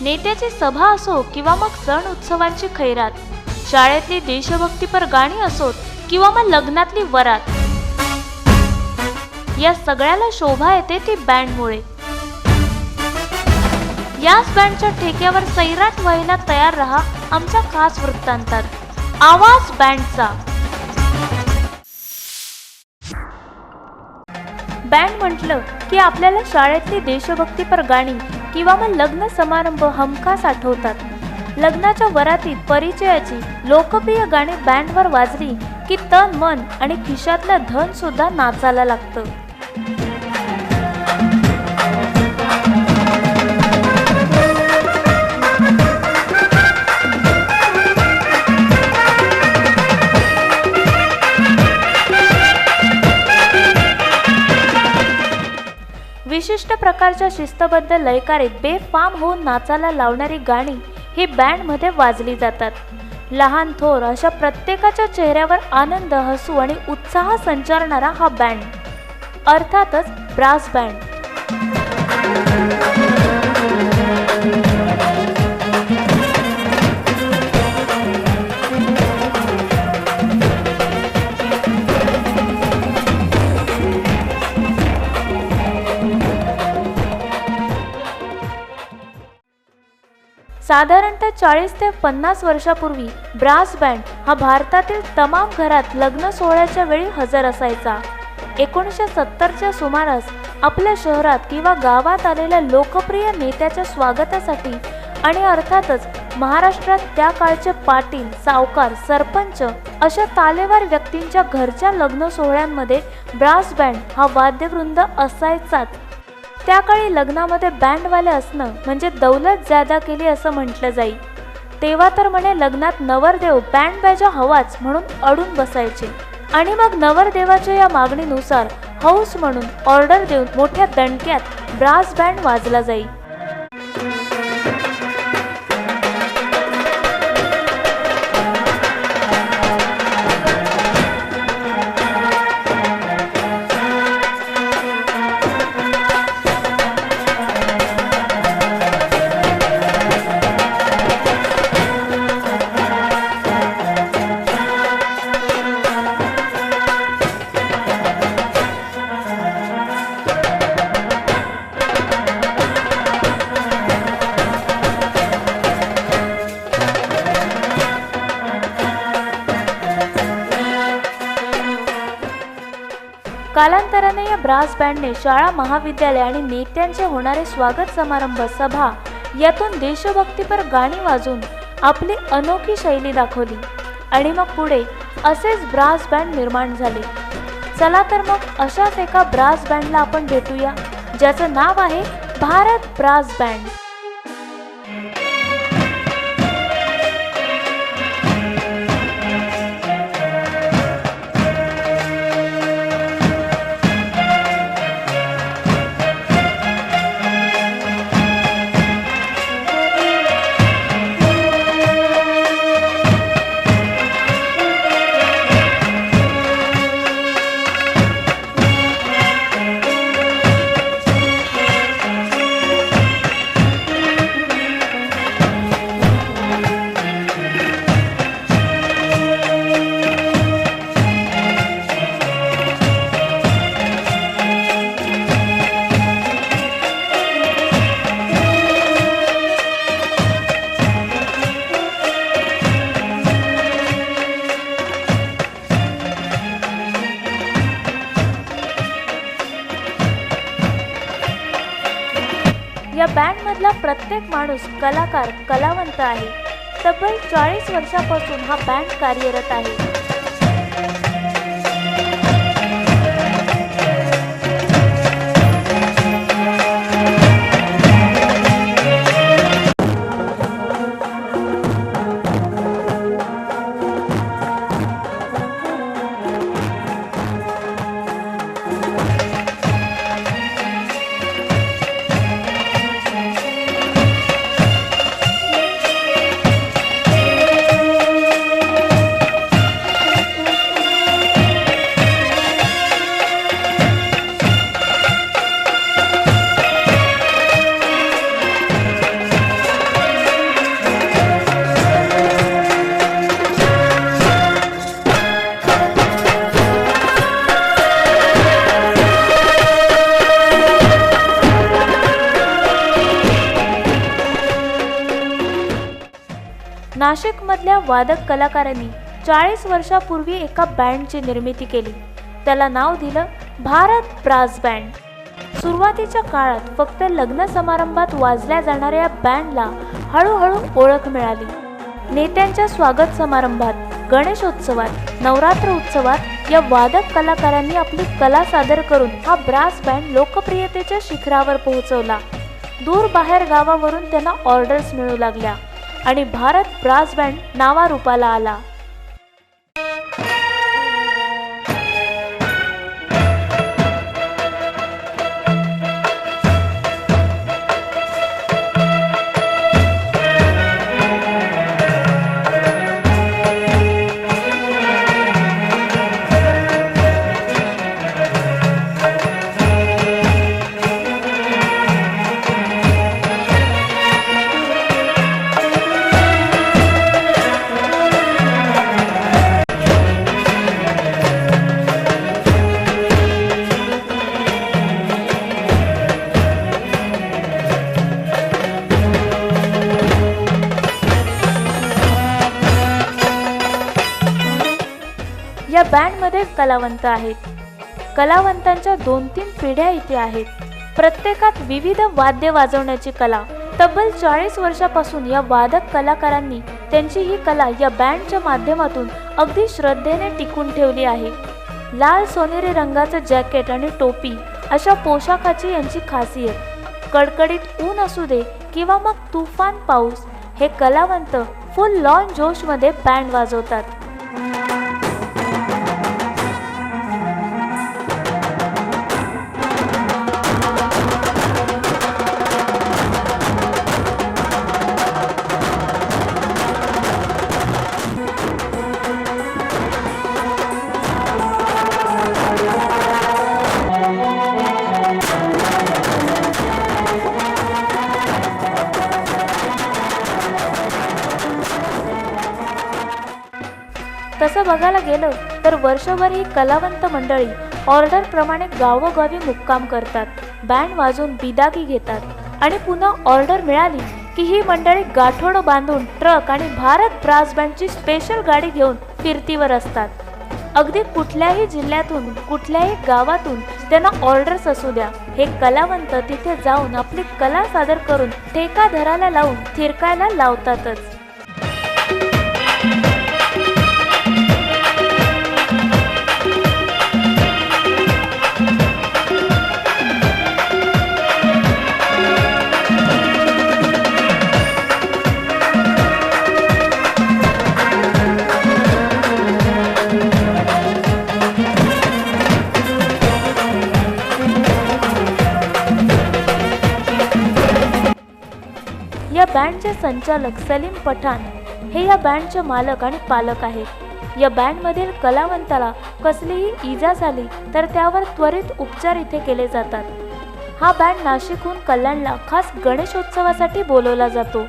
नेत्याची सभा असो किंवा मग सण उत्सवांची खैरात, शाळेतली देशभक्तीपर गाणी असोत किंवा मग लग्नातली वरात, या सगळ्याला शोभा येते ती बँडमुळे. याच बँडच्या ठेक्यावर सैराट व्हायला तयार रहा आमच्या खास वृत्तांतात. आवाज बँडचा. बँड म्हटलं की आपल्याला शाळेतली देशभक्तीपर गाणी किंवा मग लग्न समारंभ हमखास आठवतात. लग्नाच्या वरातीत परिचयाची लोकप्रिय गाणी बँडवर वाजली की तन मन आणि खिशातलं धन सुद्धा नाचायला लागतं. विशिष्ट प्रकारच्या शिस्तबद्ध लयकारीत बेफाम होऊन नाचायला लावणारी गाणी ही बँडमध्ये वाजली जातात. लहान थोर अशा प्रत्येकाच्या चेहऱ्यावर आनंद, हसू आणि उत्साह संचारणारा हा बँड, अर्थातच ब्रास बँड. साधारणतः 40 ते 50 वर्षापूर्वी ब्रास बँड हा भारतातील तमाम घरात लग्न सोहळ्याच्या वेळी हजर असायचा. 1970च्या सुमारास आपल्या शहरात किंवा गावात आलेल्या लोकप्रिय नेत्याच्या स्वागतासाठी आणि अर्थातच महाराष्ट्रात त्या काळचे पाटील, सावकार, सरपंच अशा तालेवार व्यक्तींच्या घरच्या लग्न सोहळ्यांमध्ये ब्रास बँड हा वाद्यवृंद असायचाच. त्या काळी लग्नामध्ये बँडवाले असणं म्हणजे दौलत ज्यादा केली असं म्हटलं जाई. तेव्हा तर म्हणे लग्नात नवरदेव बँड बाजा हवाच म्हणून अडून बसायचे आणि मग नवरदेवाच्या या मागणीनुसार हौस म्हणून ऑर्डर देऊन मोठ्या दणक्यात ब्रास बँड वाजला जाई. कालांतराने या ब्रास बँडने शाळा, महाविद्यालय आणि नेत्यांचे होणारे स्वागत समारंभ, सभा यातून देशभक्तीपर गाणी वाजून आपली अनोखी शैली दाखवली आणि मग पुढे असेच ब्रास बँड निर्माण झाले. चला तर मग अशाच एका ब्रास बँडला आपण भेटूया ज्याचं नाव आहे भारत ब्रास बँड. या बँड मधला प्रत्येक माणूस कलाकार, कलावंत आहे. तब्बल 40 वर्षापासून हा बँड कार्यरत आहे. नाशिकमधल्या वादक कलाकारांनी 40 वर्षापूर्वी एका बँडची निर्मिती केली. त्याला नाव दिलं भारत ब्रास बँड. सुरुवातीच्या काळात फक्त लग्न समारंभात वाजल्या जाणाऱ्या या बँडला हळूहळू ओळख मिळाली. नेत्यांच्या स्वागत समारंभात, गणेशोत्सवात, नवरात्र उत्सवात या वादक कलाकारांनी आपली कला सादर करून हा ब्रास बँड लोकप्रियतेच्या शिखरावर पोहोचवला. दूर बाहेर गावावरून त्यांना ऑर्डर्स मिळू लागल्या आणि भारत ब्रास बँड नावारूपाला आला. या बँडमध्ये कलावंत आहेत. कलावंतांच्या 2-3 पिढ्या इथे आहेत. प्रत्येकात विविध वाद्य वाजवण्याची कला. तब्बल 40 वर्षापासून या वादक कलाकारांनी त्यांची ही कला या बँडच्या माध्यमातून अगदी श्रद्धेने टिकून ठेवली आहे. लाल सोनेरी रंगाचं जॅकेट आणि टोपी अशा पोशाखाची यांची खासियत. कडकडीत ऊन असू दे किंवा मग तुफान पाऊस, हे कलावंत फुल लॉन जोशमध्ये बँड वाजवतात. तसं बघायला गेलं तर वर्षभर ही कलावंत मंडळी ऑर्डरप्रमाणे गावोगावी मुक्काम करतात, बँड वाजवून बिदागी घेतात आणि पुन्हा ऑर्डर मिळाली की ही मंडळी गाठोडं बांधून ट्रक आणि भारत ब्रास बँडची स्पेशल गाडी घेऊन फिरतीवर असतात. अगदी कुठल्याही जिल्ह्यातून, कुठल्याही गावातून त्यांना ऑर्डर्स असू द्या, हे कलावंत तिथे जाऊन आपली कला सादर करून ठेकादराला लावून थिरकायला लावतातच. या बँडचे संचालक सलीम पठाण हे या बँडचे मालक आणि पालक आहेत. या बँडमधील कलावंताला कसलीही इजा झाली तर त्यावर त्वरित उपचार इथे केले जातात. हा बँड नाशिकहून कल्याणला खास गणेशोत्सवासाठी बोलवला जातो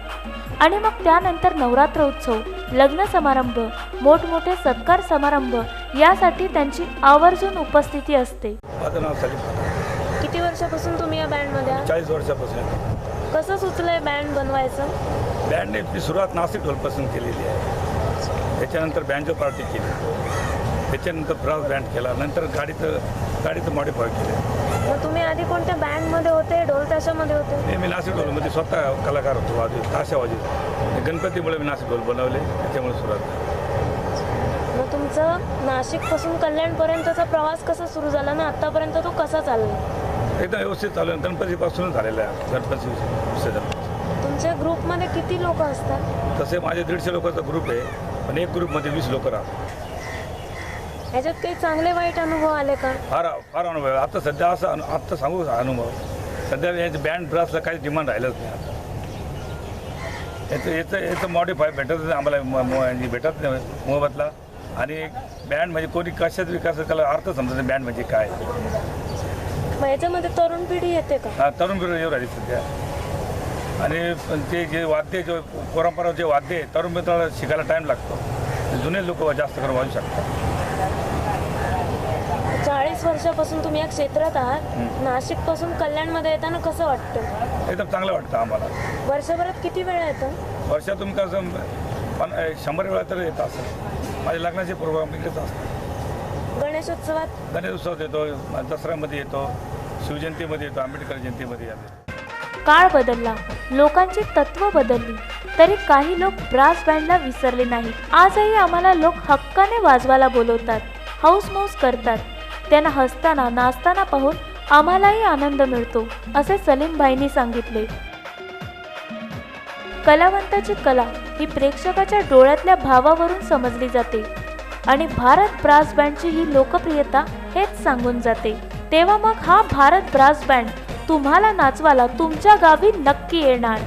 आणि मग त्यानंतर नवरात्र उत्सव, लग्न समारंभ, मोठमोठे सत्कार समारंभ यासाठी त्यांची आवर्जून उपस्थिती असते. किती वर्षापासून तुम्ही या बँडमध्ये आहात? 40 वर्षापासून. कसं सुचलंय बँड बनवायचं? बँडने सुरुवात नाशिक ढोलपासून केलेली आहे. त्याच्यानंतर बँजो पार्टी केली, त्याच्यानंतर ब्रास बँड केला, नंतर गाडीचं मॉडिफाय केलं. मग तुम्ही आधी कोणत्या बँडमध्ये होते? ढोल ताशामध्ये होते? मी नाशिक ढोलमध्ये स्वतः कलाकार होतो, वाजवत ताशा वाजवत. गणपतीमुळे मी नाशिक ढोल बनवले, त्याच्यामुळे सुरुवात. मग तुमचं नाशिकपासून कल्याणपर्यंतचा प्रवास कसा सुरू झाला ना आतापर्यंत तो कसा चालला? एकदम व्यवस्थित चालू आहे. गणपतीपासूनच झालेलं आहे. गणपती विसर्जन. तुमच्या ग्रुपमध्ये किती लोक असतात? तसे माझे 150 लोकांचा ग्रुप आहे, पण एक ग्रुपमध्ये 20 लोक राहतात. ह्याच्यात काही चांगले वाईट अनुभव आले का? फार अनुभव आहे. आता सध्या असं आत्ता सांगू अनुभव, सध्या याचं बँड ब्रासला काही डिमांड राहिलंच नाही. आता याचं मॉडिफाय भेटत नाही आम्हाला, भेटत नाही मोहबतला. आणि बँड म्हणजे कोणी कशात विकास कला अर्थ समजत नाही बँड म्हणजे काय. मग याच्यामध्ये तरुण पिढी येते का? हां, तरुण पिढी येऊ राहिली सध्या. आणि ते जे वाद्य, जे परंपरा, जे वाद्य आहे, तरुण मित्राला शिकायला टाईम लागतो. जुने लोक जास्त करून वाजू शकतात. 40 वर्षापासून तुम्ही या क्षेत्रात आहात. नाशिकपासून कल्याणमध्ये येताना कसं वाटतं? एकदम चांगलं वाटतं आम्हाला. वर्षभरात किती वेळा येतं? वर्षातून कसं पण 100 वेळा तर येत असं. माझ्या लग्नाचे प्रोग्राम इकडेच असतात. गणेशोत्सवात गणेशोत्सवात येतो, दसऱ्यामध्ये येतो, शिवजयंतीमध्ये येतो, आंबेडकर जयंतीमध्ये येतो. काळ बदलला, लोकांची तत्व बदलली, तरी काही लोक ब्रास बँडला विसरले नाहीत. आजही आम्हाला लोक हक्काने वाजवायला बोलवतात, हौसमौस करतात. त्यांना हसताना नाचताना पाहून आम्हालाही आनंद मिळतो, असे सलीम भाईंनी सांगितले. कलावंताची कला ही प्रेक्षकाच्या डोळ्यातल्या भावावरून समजली जाते आणि भारत ब्रास बँडची ही लोकप्रियता हेच सांगून जाते. तेव्हा मग हा भारत ब्रास बँड तुम्हाला नाचवायला तुमच्या गावी नक्की येणार.